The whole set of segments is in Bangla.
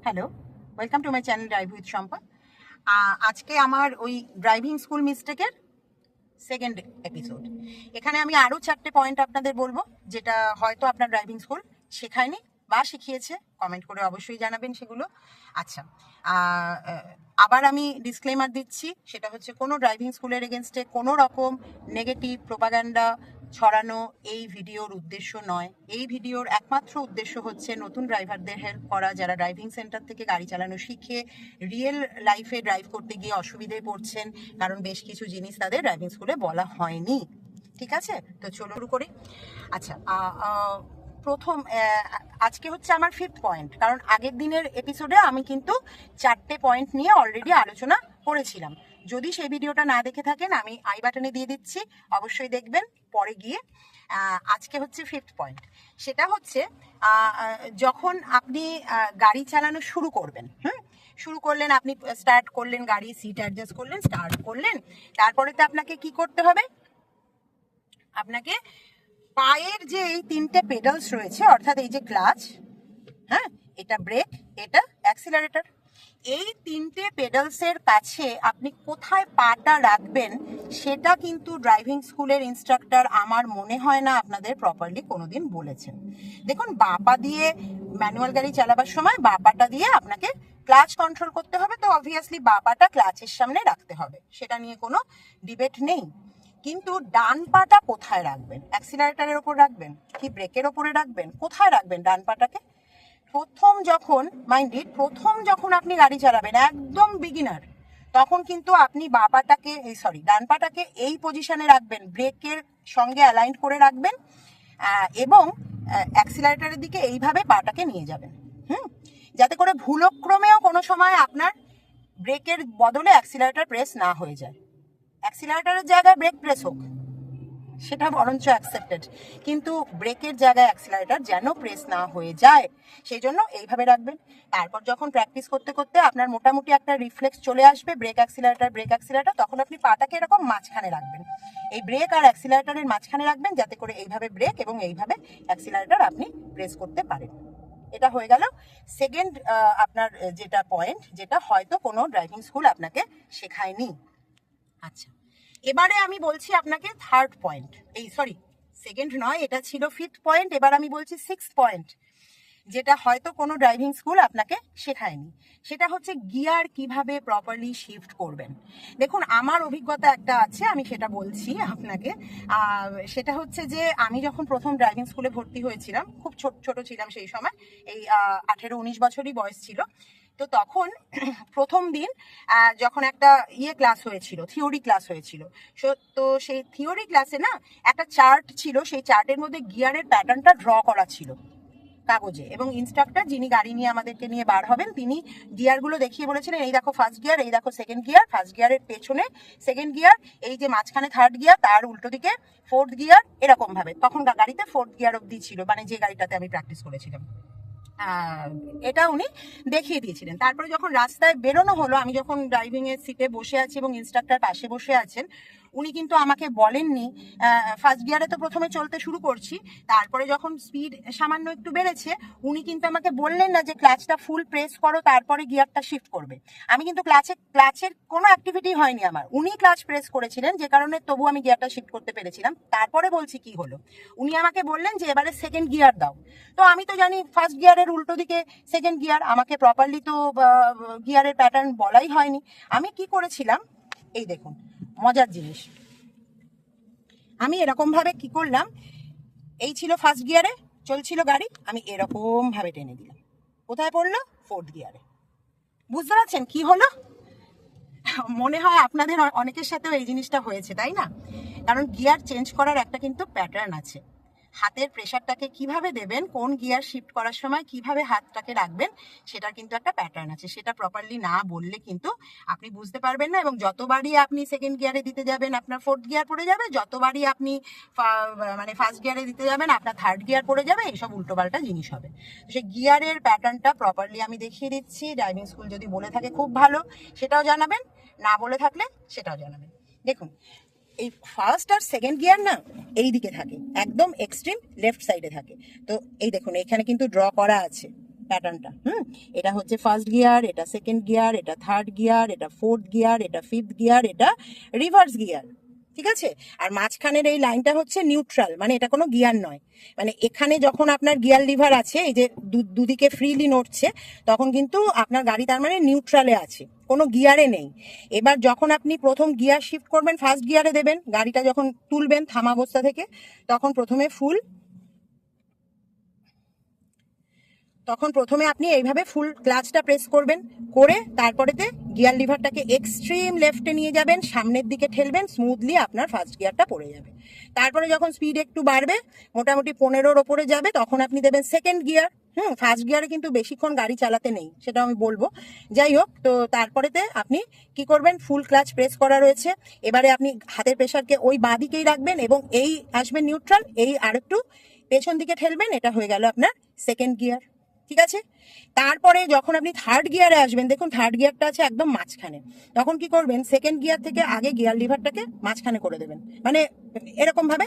Hello, welcome to my channel drive with Shampa. আজকে আমার ওই ড্রাইভিং স্কুল মিস্টেকের সেকেন্ড এপিসোড। এখানে আমি আরও 4টে পয়েন্ট আপনাদের বলবো, যেটা হয়তো আপনার ড্রাইভিং স্কুল শেখায়নি বা শিখিয়েছে। কমেন্ট করে অবশ্যই জানাবেন সেগুলো। আচ্ছা, আবার আমি ডিসক্লেমার দিচ্ছি, সেটা হচ্ছে কোনো ড্রাইভিং স্কুলের এগেনস্টে কোনো রকম নেগেটিভ প্রোপাগান্ডা ছড়ানো এই ভিডিওর উদ্দেশ্য নয়। এই ভিডিওর একমাত্র উদ্দেশ্য হচ্ছে নতুন ড্রাইভারদের হেল্প করা, যারা ড্রাইভিং সেন্টার থেকে গাড়ি চালানো শিখে রিয়েল লাইফে ড্রাইভ করতে গিয়ে অসুবিধায় পড়ছেন, কারণ বেশ কিছু জিনিস তাদের ড্রাইভিং স্কুলে বলা হয়নি। ঠিক আছে, তো চলো শুরু করি। আচ্ছা, প্রথম আজকে হচ্ছে আমার 5th পয়েন্ট, কারণ আগের দিনের এপিসোডে আমি কিন্তু 4টে পয়েন্ট নিয়ে অলরেডি আলোচনা করেছিলাম। যদি সেই ভিডিওটা না দেখে থাকেন, আমি আই বাটনে দিয়ে দিচ্ছি, অবশ্যই দেখবেন পরে গিয়ে। আজকে হচ্ছে 5th পয়েন্ট, সেটা হচ্ছে যখন আপনি গাড়ি চালানো শুরু করবেন, শুরু করলেন, আপনি স্টার্ট করলেন, গাড়ি সিট অ্যাডজাস্ট করলেন, স্টার্ট করলেন, তারপরে তো আপনাকে কি করতে হবে? আপনাকে পায়ের যে এই 3টে পেডালস রয়েছে, অর্থাৎ এই যে ক্লাচ, এটা ব্রেক, এটা অ্যাক্সিলারেটর, এই 3টে পেডালসের কাছে আপনি কোথায় পাটা রাখবেন সেটা কিন্তু ড্রাইভিং স্কুলের ইনস্ট্রাক্টর আমার মনে হয় না আপনাদের প্রপারলি কোনোদিন বলেছেন। দেখুন, বাপা দিয়ে ম্যানুয়াল গাড়ি চালাবার সময় বাপাটা দিয়ে আপনাকে ক্লাচ কন্ট্রোল করতে হবে, তো অবভিয়াসলি বাপাটা ক্লাচের সামনে রাখতে হবে, সেটা নিয়ে কোনো ডিবেট নেই। কিন্তু ডান পাটা কোথায় রাখবেন? অ্যাক্সিলারেটরের ওপর রাখবেন কি ব্রেকের ওপরে রাখবেন? কোথায় রাখবেন ডান পাটাকে? প্রথম যখন আপনি গাড়ি চালাবেন, একদম বিগিনার, তখন কিন্তু আপনি ডান পাটাকে এই পজিশনে রাখবেন, ব্রেকের সঙ্গে অ্যালাইন করে রাখবেন, এবং অ্যাক্সিলারেটরের দিকে এইভাবে পাটাকে নিয়ে যাবেন, যাতে করে ভুলক্রমেও কোনো সময় আপনার ব্রেকের বদলে অ্যাক্সিলারেটর প্রেস না হয়ে যায়। অ্যাক্সিলারেটরের জায়গায় ব্রেক প্রেস হোক, সেটা বরঞ্চ অ্যাকসেপ্টেড, কিন্তু ব্রেকের জায়গায় অ্যাক্সিলারেটর যেন প্রেস না হয়ে যায়, সেই জন্য এইভাবে রাখবেন। তারপর যখন প্র্যাকটিস করতে করতে আপনার মোটামুটি একটা রিফ্লেক্স চলে আসবে ব্রেক অ্যাক্সিলারেটর, তখন আপনি পাটাকে এরকম মাঝখানে রাখবেন, এই ব্রেক আর অ্যাক্সিলারেটরের মাঝখানে রাখবেন, যাতে করে এইভাবে ব্রেক এবং এইভাবে অ্যাক্সিলারেটর আপনি প্রেস করতে পারেন। এটা হয়ে গেল সেকেন্ড আপনার যেটা পয়েন্ট, যেটা হয়তো কোনো ড্রাইভিং স্কুল আপনাকে শেখায়নি। আচ্ছা, এবারে আমি বলছি আপনাকে থার্ড পয়েন্ট, সেকেন্ড নয়, এটা ছিল 5th পয়েন্ট, এবার আমি বলছি 6th পয়েন্ট, যেটা হয়তো কোনো ড্রাইভিং স্কুল আপনাকে শেখায়নি। সেটা হচ্ছে গিয়ার কিভাবে প্রপারলি শিফট করবেন। দেখুন, আমার অভিজ্ঞতা একটা আছে, আমি সেটা বলছি আপনাকে। সেটা হচ্ছে যে আমি যখন প্রথম ড্রাইভিং স্কুলে ভর্তি হয়েছিলাম, খুব ছোট ছিলাম সেই সময়, এই 18-19 বছরই বয়স ছিল। তো তখন প্রথম দিন যখন একটা ক্লাস হয়েছিল, থিওরি ক্লাস হয়েছিল, তো সেই থিওরি ক্লাসে না একটা চার্ট ছিল, সেই চার্টের মধ্যে গিয়ারের প্যাটার্নটা ড্র করা ছিল কাগজে, এবং ইনস্ট্রাক্টর যিনি গাড়ি নিয়ে আমাদেরকে নিয়ে বার হবেন, তিনি গিয়ারগুলো দেখিয়ে বলেছিলেন, এই দেখো ফার্স্ট গিয়ার, এই দেখো সেকেন্ড গিয়ার, ফার্স্ট গিয়ারের পেছনে সেকেন্ড গিয়ার, এই যে মাঝখানে থার্ড গিয়ার, তার উল্টো দিকে ফোর্থ গিয়ার, এরকম ভাবে। তখন গাড়িতে ফোর্থ গিয়ার অব্দি ছিল, মানে যে গাড়িটাতে আমি প্র্যাকটিস করেছিলাম, এটা উনি দেখিয়ে দিয়েছিলেন। তারপরে যখন রাস্তায় বেরোনো হলো, আমি যখন ড্রাইভিং এর সিটে বসে আছি এবং ইনস্ট্রাক্টর পাশে বসে আছেন, উনি কিন্তু আমাকে বলেননি, ফার্স্ট গিয়ারে তো প্রথমে চলতে শুরু করছি, তারপরে যখন স্পিড সামান্য একটু বেড়েছে, উনি কিন্তু আমাকে বললেন না যে ক্লাচটা ফুল প্রেস করো তারপরে গিয়ারটা শিফট করবে। আমি কিন্তু ক্লাচের কোনো অ্যাক্টিভিটি হয়নি আমার, উনি ক্লাচ প্রেস করেছিলেন, যে কারণে তবু আমি গিয়ারটা শিফট করতে পেরেছিলাম। তারপরে বলছি কি হলো, উনি আমাকে বললেন যে এবারে সেকেন্ড গিয়ার দাও। তো আমি তো জানি ফার্স্ট গিয়ারের উল্টো দিকে সেকেন্ড গিয়ার, আমাকে প্রপারলি তো গিয়ারের প্যাটার্ন বলাই হয়নি। আমি কি করেছিলাম, এই দেখুন মজার জিনিস, আমি এরকম ভাবে কি করলাম, এই ছিল ফার্স্ট গিয়ারে চলছিল গাড়ি, আমি এরকম ভাবে টেনে দিলাম, কোথায় পড়লো? ফোর্থ গিয়ারে। বুঝতে পারছেন কি হলো? মনে হয় আপনাদের অনেকের সাথেও এই জিনিসটা হয়েছে, তাই না? কারণ গিয়ার চেঞ্জ করার একটা কিন্তু প্যাটার্ন আছে, হাতের প্রেশারটাকে কিভাবে দেবেন, কোন গিয়ার শিফট করার সময় কিভাবে হাতটাকে রাখবেন, সেটার কিন্তু একটা প্যাটার্ন আছে। সেটা প্রপারলি না বললে কিন্তু আপনি বুঝতে পারবেন না, এবং যতবারই আপনি সেকেন্ড গিয়ারে দিতে যাবেন আপনার ফোর্থ গিয়ার পড়ে যাবে, যতবারই আপনি ফার্স্ট গিয়ারে দিতে যাবেন আপনার থার্ড গিয়ার পড়ে যাবে, এইসব উল্টোপাল্টা জিনিস হবে। সেই গিয়ারের প্যাটার্নটা প্রপারলি আমি দেখিয়ে দিচ্ছি, ড্রাইভিং স্কুল যদি বলে থাকে খুব ভালো, সেটাও জানাবেন, না বলে থাকলে সেটাও জানাবেন। দেখুন, এই ফার্স্ট আর সেকেন্ড গিয়ার না এই দিকে থাকে, একদম এক্সট্রিম লেফট সাইডে থাকে। তো এই দেখুন, এখানে কিন্তু ড্র করা আছে, প্যাটার্নটা। এটা হচ্ছে ফার্স্ট গিয়ার, এটা সেকেন্ড গিয়ার, এটা থার্ড গিয়ার, এটা ফোর্থ গিয়ার, এটা ফিফথ গিয়ার, এটা রিভার্স গিয়ার, ঠিক আছে। আর মাঝখানের এই লাইনটা হচ্ছে নিউট্রাল, মানে এটা কোনো গিয়ার নয়। মানে এখানে যখন আপনার গিয়ার লিভার আছে, এই যে দুদিকে ফ্রিলি নড়ছে, তখন কিন্তু আপনার গাড়ি তার মানে নিউট্রালে আছে, কোনো গিয়ারে নেই। এবার যখন আপনি প্রথম গিয়ার শিফট করবেন, ফার্স্ট গিয়ারে দেবেন, গাড়িটা যখন তুলবেন থামা অবস্থা থেকে, তখন প্রথমে আপনি এইভাবে ফুল ক্লাচটা প্রেস করবেন, করে তারপরেতে গিয়ার লিভারটাকে এক্সট্রিম লেফটে নিয়ে যাবেন, সামনের দিকে ঠেলবেন, স্মুথলি আপনার ফার্স্ট গিয়ারটা পড়ে যাবে। তারপরে যখন স্পিড একটু বাড়বে, মোটামুটি 15-র ওপরে যাবে, তখন আপনি দেবেন সেকেন্ড গিয়ার। ফার্স্ট গিয়ারে কিন্তু বেশিক্ষণ গাড়ি চালাতে নেই, সেটা আমি বলবো। যাই হোক, তো তারপরেতে আপনি কি করবেন, ফুল ক্লাচ প্রেস করা রয়েছে, এবারে আপনি হাতের প্রেশারকে ওই বাঁ দিকেই রাখবেন এবং এই আসবেন নিউট্রাল, এই আরেকটু পেছন দিকে ঠেলবেন, এটা হয়ে গেল আপনার সেকেন্ড গিয়ার, ঠিক আছে। তারপরে যখন আপনি থার্ড গিয়ারে আসবেন, দেখুন থার্ড গিয়ারটা আছে একদম মাঝখানে, তখন কি করবেন, সেকেন্ড গিয়ার থেকে আগে গিয়ার লিভারটাকে মাঝখানে করে দেবেন, মানে এরকম ভাবে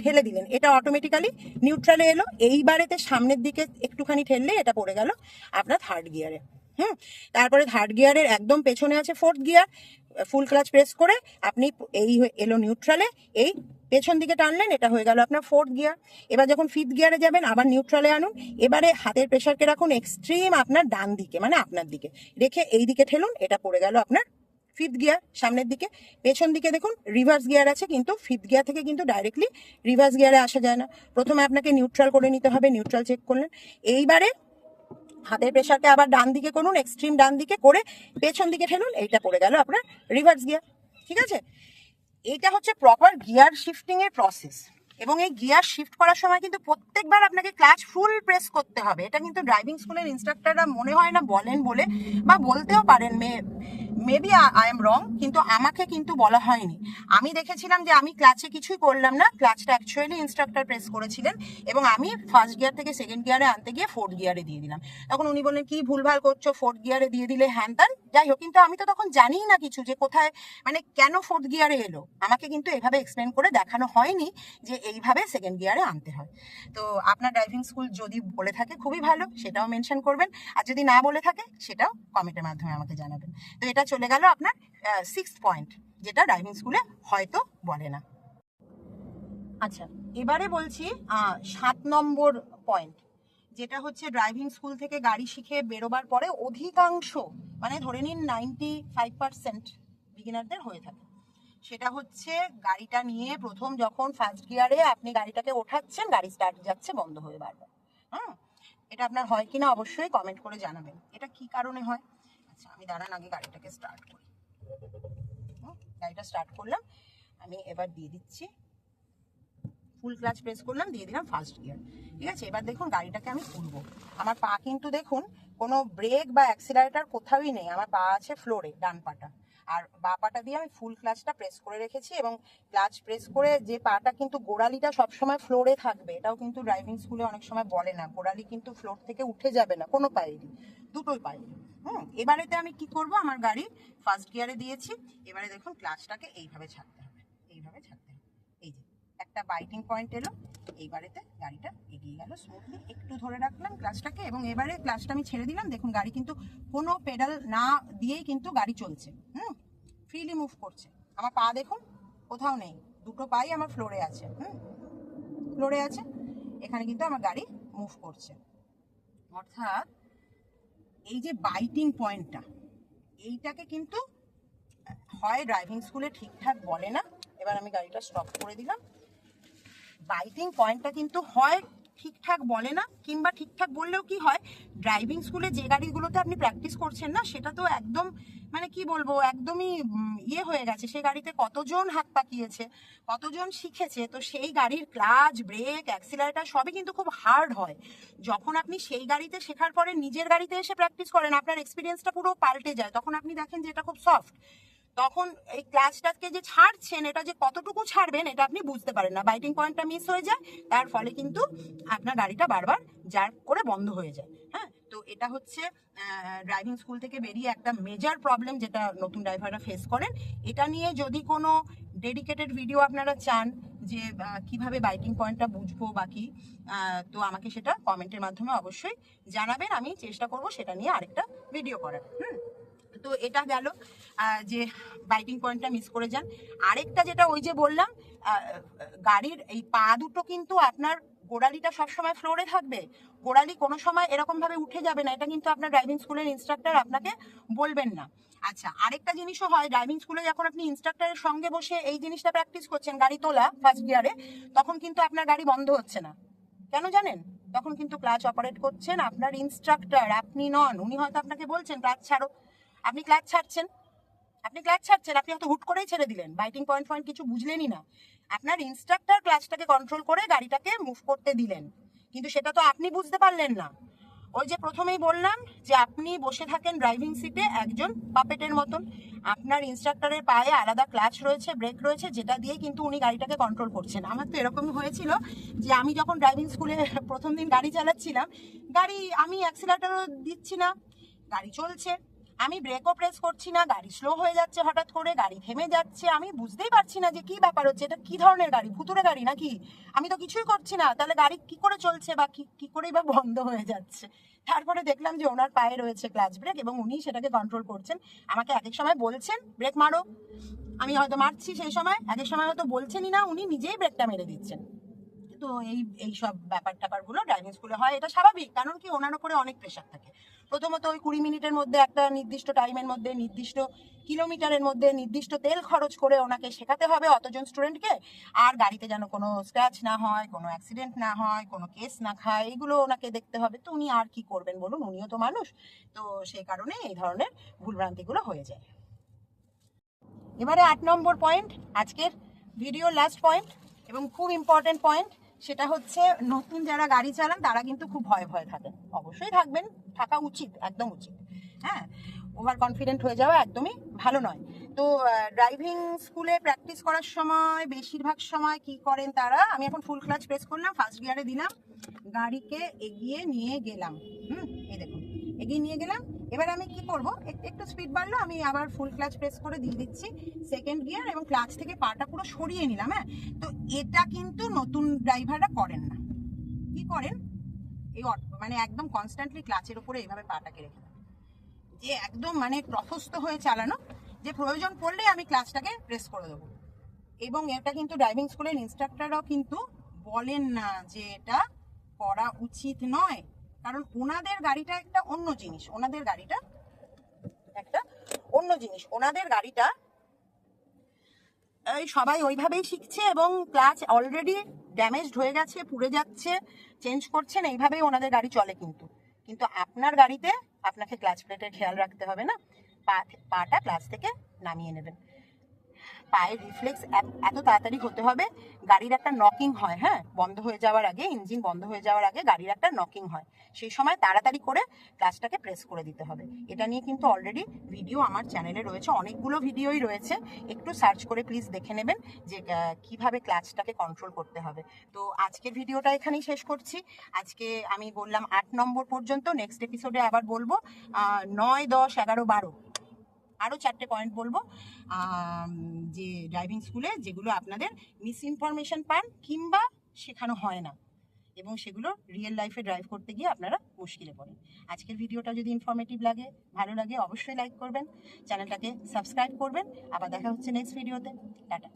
ঠেলে দিলেন, এটা অটোমেটিক্যালি নিউট্রালে এলো। এইবারেতে সামনের দিকে একটুখানি ঠেললে এটা পড়ে গেল আপনার থার্ড গিয়ারে। তারপরে থার্ড গিয়ারের একদম পেছনে আছে fourth gear, full clutch press করে আপনি এই এলো নিউট্রালে, এই পেছন দিকে টানলেন, এটা হয়ে গেল আপনার ফোর্থ গিয়ার। এবার যখন ফিফথ গিয়ারে যাবেন, আবার নিউট্রালে আনুন, এবারে হাতের প্রেশারকে রাখুন এক্সট্রিম আপনার ডান দিকে, মানে আপনার দিকে রেখে এই দিকে ঠেলুন, এটা পড়ে গেল আপনার ফিফথ গিয়ার সামনের দিকে। পেছন দিকে দেখুন রিভার্স গিয়ার আছে, কিন্তু ফিফথ গিয়ার থেকে কিন্তু ডাইরেক্টলি রিভার্স গিয়ারে আসা যায় না, প্রথমে আপনাকে নিউট্রাল করে নিতে হবে, নিউট্রাল চেক করলেন, এইবারে হাতের প্রেশারকে আবার ডান দিকে করুন, এক্সট্রিম ডান দিকে করে পেছন দিকে ঠেলুন, এইটা পড়ে গেল আপনার রিভার্স গিয়ার, ঠিক আছে। এটা হচ্ছে প্রপার গিয়ার শিফটিং এর প্রসেস। এবং এই গিয়ার শিফট করার সময় কিন্তু প্রত্যেকবার আপনাকে ক্লাচ ফুল প্রেস করতে হবে। এটা কিন্তু ড্রাইভিং স্কুলের ইনস্ট্রাক্টররা মনে হয় না বলেন বলে, বা বলতেও পারেন, মেবি আই এম রং, কিন্তু আমাকে কিন্তু বলা হয়নি। আমি দেখেছিলাম যে আমি ক্লাচে কিছুই করলাম না, ক্লাচটা অ্যাকচুয়ালি ইনস্ট্রাক্টর প্রেস করেছিলেন, এবং আমি ফার্স্ট গিয়ার থেকে সেকেন্ড গিয়ারে আনতে গিয়ে ফোর্থ গিয়ারে দিয়ে দিলাম। তখন উনি বললেন কি ভুলভাল করছো, ফোর্থ গিয়ারে দিয়ে দিলে হ্যান ত্যান। যাই হোক, কিন্তু আমি তো তখন জানিই না কিছু, যে কোথায় মানে কেন ফোর্থ গিয়ারে এলো, আমাকে কিন্তু এভাবে এক্সপ্লেন করে দেখানো হয়নি যে এইভাবে সেকেন্ড গিয়ারে আনতে হয়। তো আপনার ড্রাইভিং স্কুল যদি বলে থাকে খুবই ভালো, সেটাও মেনশন করবেন, আর যদি না বলে থাকে সেটাও কমেন্টের মাধ্যমে আমাকে জানাবেন। তো এটা চলে গেল আপনার সিক্সথ পয়েন্ট, যেটা ড্রাইভিং স্কুলে হয়তো বলে না। আচ্ছা, এবারে বলছি 7 নম্বর পয়েন্ট, যেটা হচ্ছে ড্রাইভিং স্কুল থেকে গাড়ি শিখে বেরোবার পরে অধিকাংশ, মানে ধরে নিন 95% বিগিনারদের হয়ে থাকে। সেটা হচ্ছে গাড়িটা নিয়ে প্রথম যখন ফার্স্ট গিয়ারে আপনি গাড়িটাকে ওঠাচ্ছেন, গাড়ি স্টার্ট যাচ্ছে বন্ধ হয়ে বারবার। এটা আপনার হয় কিনা অবশ্যই কমেন্ট করে জানাবেন, এটা কি কারণে হয়। আচ্ছা, আমি দাঁড়ান আগে গাড়িটাকে স্টার্ট করি। গাড়িটা স্টার্ট করলাম, আমি এবার দিয়ে দিচ্ছি ফুল ক্লাচ প্রেস করলাম, দিয়ে দিলাম ফার্স্ট গিয়ার, ঠিক আছে। এবার দেখুন গাড়িটাকে আমি তুলবো, আমার পা কিন্তু দেখুন কোনো ব্রেক বা অ্যাক্সিলারেটর কোথাওই নেই, আমার পা আছে ফ্লোরে, ডান পাটা, আর বা পাটা দিয়ে আমি ফুল ক্লাচটা প্রেস করে রেখেছি। এবং ক্লাচ প্রেস করে যে পাটা কিন্তু গোড়ালিটা সবসময় ফ্লোরে থাকবে, এটাও কিন্তু ড্রাইভিং স্কুলে অনেক সময় বলে না, গোড়ালি কিন্তু ফ্লোর থেকে উঠে যাবে না কোনো পায়েরই, দুটোই পায়ে। এবারেতে আমি কি করব, আমার গাড়ি ফার্স্ট গিয়ারে দিয়েছি, এবারে দেখুন ক্লাচটাকে এইভাবে ছাড়তে হবে, এইভাবে ছাড়তে হবে, এই যে একটা বাইটিং পয়েন্ট এলো, এইবারেতে গাড়িটা এগিয়ে গেল স্মুথলি। একটু ধরে রাখলাম ক্লাচটাকে, এবং এবারে ক্লাচটা আমি ছেড়ে দিলাম, দেখুন গাড়ি কিন্তু কোনো পেডাল না দিয়েই কিন্তু গাড়ি চলছে, ফ্রিলি মুভ করছে। আমার পা দেখুন কোথাও নেই, দুটো পাই আমার ফ্লোরে আছে, ফ্লোরে আছে, এখানে কিন্তু আমার গাড়ি মুভ করছে। অর্থাৎ এই যে বাইটিং পয়েন্টটা, এইটাকে কিন্তু হয় ড্রাইভিং স্কুলে ঠিকঠাক বলে না। এবার আমি গাড়িটা স্টপ করে দিলাম। বাইটিং পয়েন্টটা কিন্তু হয় ঠিকঠাক বলে না, কিংবা ঠিকঠাক বললেও কি হয়, ড্রাইভিং স্কুলে যে গাড়িগুলোতে আপনি প্র্যাকটিস করছেন না, সেটা তো একদম মানে কি বলবো, একদমই ইয়ে হয়ে গেছে, সেই গাড়িতে কতজন হাত পাকিয়েছে, কতজন শিখেছে, তো সেই গাড়ির ক্লাচ ব্রেক অ্যাক্সিলারেটর সবই কিন্তু খুব হার্ড হয়। যখন আপনি সেই গাড়িতে শেখার পরে নিজের গাড়িতে এসে প্র্যাকটিস করেন, আপনার এক্সপিরিয়েন্সটা পুরো পাল্টে যায়, তখন আপনি দেখেন যে এটা খুব সফট। তখন এই ক্লাচটাকে যে ছাড়ছেন, এটা যে কতটুকু ছাড়বেন এটা আপনি বুঝতে পারেন না, বাইটিং পয়েন্টটা মিস হয়ে যায়, তার ফলে কিন্তু আপনার গাড়িটা বারবার জার্ক করে বন্ধ হয়ে যায়। তো এটা হচ্ছে ড্রাইভিং স্কুল থেকে বেরিয়ে একটা মেজর প্রবলেম যেটা নতুন ড্রাইভাররা ফেস করেন। এটা নিয়ে যদি কোনো ডেডিকেটেড ভিডিও আপনারা চান যে কিভাবে বাইকিং পয়েন্টটা বুঝবো বাকি, তো আমাকে সেটা কমেন্টের মাধ্যমে অবশ্যই জানাবেন, আমি চেষ্টা করব সেটা নিয়ে আরেকটা ভিডিও করার। তো এটা গেল যে বাইকিং পয়েন্টটা মিস করে যান। আরেকটা যেটা ওই যে বললাম, গাড়ির এই পা দুটো কিন্তু আপনার গোড়ালিটা সবসময় ফ্লোরে থাকবে, গোড়ালি কোনো সময় এরকম ভাবে উঠে যাবে না, এটা কিন্তু আপনার ড্রাইভিং স্কুলের ইনস্ট্রাক্টর আপনাকে বলবেন না। আচ্ছা, আরেকটা জিনিসও হয়, ড্রাইভিং স্কুলে যখন আপনি ইনস্ট্রাক্টরের সঙ্গে বসে এই জিনিসটা প্র্যাকটিস করছেন গাড়ি তোলা ফার্স্ট গিয়ারে, তখন কিন্তু আপনার গাড়ি বন্ধ হচ্ছে না। কেন জানেন? তখন কিন্তু ক্লাচ অপারেট করছেন আপনার ইনস্ট্রাক্টর, আপনি নন। উনি হয়তো আপনাকে বলছেন ক্লাচ ছাড়ো, আপনি ক্লাচ ছাড়ছেন, আপনি হয়তো হুট করেই ছেড়ে দিলেন, বাইটিং পয়েন্ট কিছু বুঝলেনই না। আপনার ইনস্ট্রাক্টর ক্লাচটাকে কন্ট্রোল করে গাড়িটাকে মুভ করতে দিলেন, কিন্তু সেটা তো আপনি বুঝতে পারলেন না। ওই যে প্রথমেই বললাম যে আপনি বসে থাকেন ড্রাইভিং সিটে একজন পাপেটের মতন, আপনার ইনস্ট্রাক্টরের পায়ে আলাদা ক্লাচ রয়েছে, ব্রেক রয়েছে, যেটা দিয়ে কিন্তু উনি গাড়িটাকে কন্ট্রোল করছেন। আমার তো এরকমই হয়েছিল যে আমি যখন ড্রাইভিং স্কুলে প্রথম দিন গাড়ি চালাচ্ছিলাম, আমি অ্যাক্সিলারেটরও দিচ্ছি না, গাড়ি চলছে, আমি ব্রেকও প্রেস করছি না, গাড়ি স্লো হয়ে যাচ্ছে, হঠাৎ করে গাড়ি থেমে যাচ্ছে, আমি বুঝতেই পারছি না যে কি ব্যাপার হচ্ছে, এটা কি ধরনের গাড়ি, ভুতুরে গাড়ি নাকি, আমি তো কিছুই করছি না, তাহলে গাড়ি কি করে চলছে বা কি করেই বা বন্ধ হয়ে যাচ্ছে। তারপরে দেখলাম যে ওনার পায়ে রয়েছে ক্লাচ ব্রেক এবং উনি সেটাকে কন্ট্রোল করছেন। আমাকে এক এক সময় বলছেন ব্রেক মারো, আমি হয়তো মারছি সেই সময়, এক এক সময় হয়তো বলছেনই না, উনি নিজেই ব্রেকটা মেরে দিচ্ছেন। তো এই সব ব্যাপারগুলো ড্রাইভিং স্কুলে হয়, এটা স্বাভাবিক, কারণ কি ওনার উপরে অনেক প্রেশার থাকে। প্রথমত ওই 20 মিনিটের মধ্যে, একটা নির্দিষ্ট টাইমের মধ্যে, নির্দিষ্ট কিলোমিটারের মধ্যে, নির্দিষ্ট তেল খরচ করে ওনাকে শেখাতে হবে অতজন স্টুডেন্টকে, আর গাড়িতে যেন কোনো স্ক্র্যাচ না হয়, কোনো অ্যাক্সিডেন্ট না হয়, কোনো কেস না খায়, এগুলো ওনাকে দেখতে হবে। তো উনি আর কি করবেন বলুন, উনিও তো মানুষ। তো সেই কারণে এই ধরনের ভুলভ্রান্তিগুলো হয়ে যায়। এবারে 8 নম্বর পয়েন্ট, আজকের ভিডিও লাস্ট পয়েন্ট এবং খুব ইম্পর্টেন্ট পয়েন্ট, সেটা হচ্ছে নতুন যারা গাড়ি চালান তারা কিন্তু খুব ভয়ে থাকেন। অবশ্যই থাকবেন, থাকা উচিত, একদম উচিত। হ্যাঁ, ওভার কনফিডেন্ট হয়ে যাওয়া একদমই ভালো নয়। তো ড্রাইভিং স্কুলে প্র্যাকটিস করার সময় বেশিরভাগ সময় কি করেন তারা, আমি এখন ফুল ক্লাচ প্রেস করলাম, ফার্স্ট গিয়ারে দিলাম, গাড়িকে এগিয়ে নিয়ে গেলাম, এই দেখুন এগিয়ে নিয়ে গেলাম। এবার আমি কি করব, একটু স্পিড বাড়লো, আমি আবার ফুল ক্লাচ প্রেস করে দিয়ে দিচ্ছি সেকেন্ড গিয়ার এবং ক্লাচ থেকে পাটা পুরো সরিয়ে নিলাম। হ্যাঁ, তো এটা কিন্তু নতুন ড্রাইভাররা করেন না। কি করেন, এই মানে একদম কনস্ট্যান্টলি ক্লাচের উপরে এইভাবে পাটাকে রেখে দেন, যে একদম মানে প্রশস্ত হয়ে চালানো, যে প্রয়োজন পড়লে আমি ক্লাচটাকে প্রেস করে দেবো। এবং এটা কিন্তু ড্রাইভিং স্কুলের ইনস্ট্রাক্টররাও কিন্তু বলেন না যে এটা করা উচিত নয়, কারণ ওনাদের গাড়িটা একটা অন্য জিনিস, ওনাদের গাড়িটা সবাই ওইভাবেই শিখছে এবং ক্লাচ অলরেডি ড্যামেজড হয়ে গেছে, পুড়ে যাচ্ছে, চেঞ্জ করছেন, এইভাবেই ওনাদের গাড়ি চলে। কিন্তু আপনার গাড়িতে আপনাকে ক্লাচ প্লেটের খেয়াল রাখতে হবে না, পাটা ক্লাচ থেকে নামিয়ে নেবেন। পায়ের রিফ্লেক্স এত তাড়াতাড়ি হতে হবে, গাড়ির একটা নকিং হয়, হ্যাঁ, বন্ধ হয়ে যাওয়ার আগে, ইঞ্জিন বন্ধ হয়ে যাওয়ার আগে গাড়ির একটা নকিং হয়, সেই সময় তাড়াতাড়ি করে ক্লাচটাকে প্রেস করে দিতে হবে। এটা নিয়ে কিন্তু অলরেডি ভিডিও আমার চ্যানেলে রয়েছে, অনেকগুলো ভিডিওই রয়েছে, একটু সার্চ করে প্লিজ দেখে নেবেন যে কিভাবে ক্লাচটাকে কন্ট্রোল করতে হবে। তো আজকের ভিডিওটা এখানেই শেষ করছি। আজকে আমি বললাম 8 নম্বর পর্যন্ত, নেক্সট এপিসোডে আবার বলবো 9, 10, 11, 12 আরও 4টে পয়েন্ট বলবো, যে ড্রাইভিং স্কুলে যেগুলো আপনাদের মিস ইনফরমেশন পান কিংবা শেখানো হয় না, এবং সেগুলো রিয়েল লাইফে ড্রাইভ করতে গিয়ে আপনারা মুশকিলে পড়েন। আজকের ভিডিওটা যদি ইনফরমেটিভ লাগে, ভালো লাগে, অবশ্যই লাইক করবেন, চ্যানেলটাকে সাবস্ক্রাইব করবেন। আবার দেখা হচ্ছে নেক্সট ভিডিওতে। টাটা।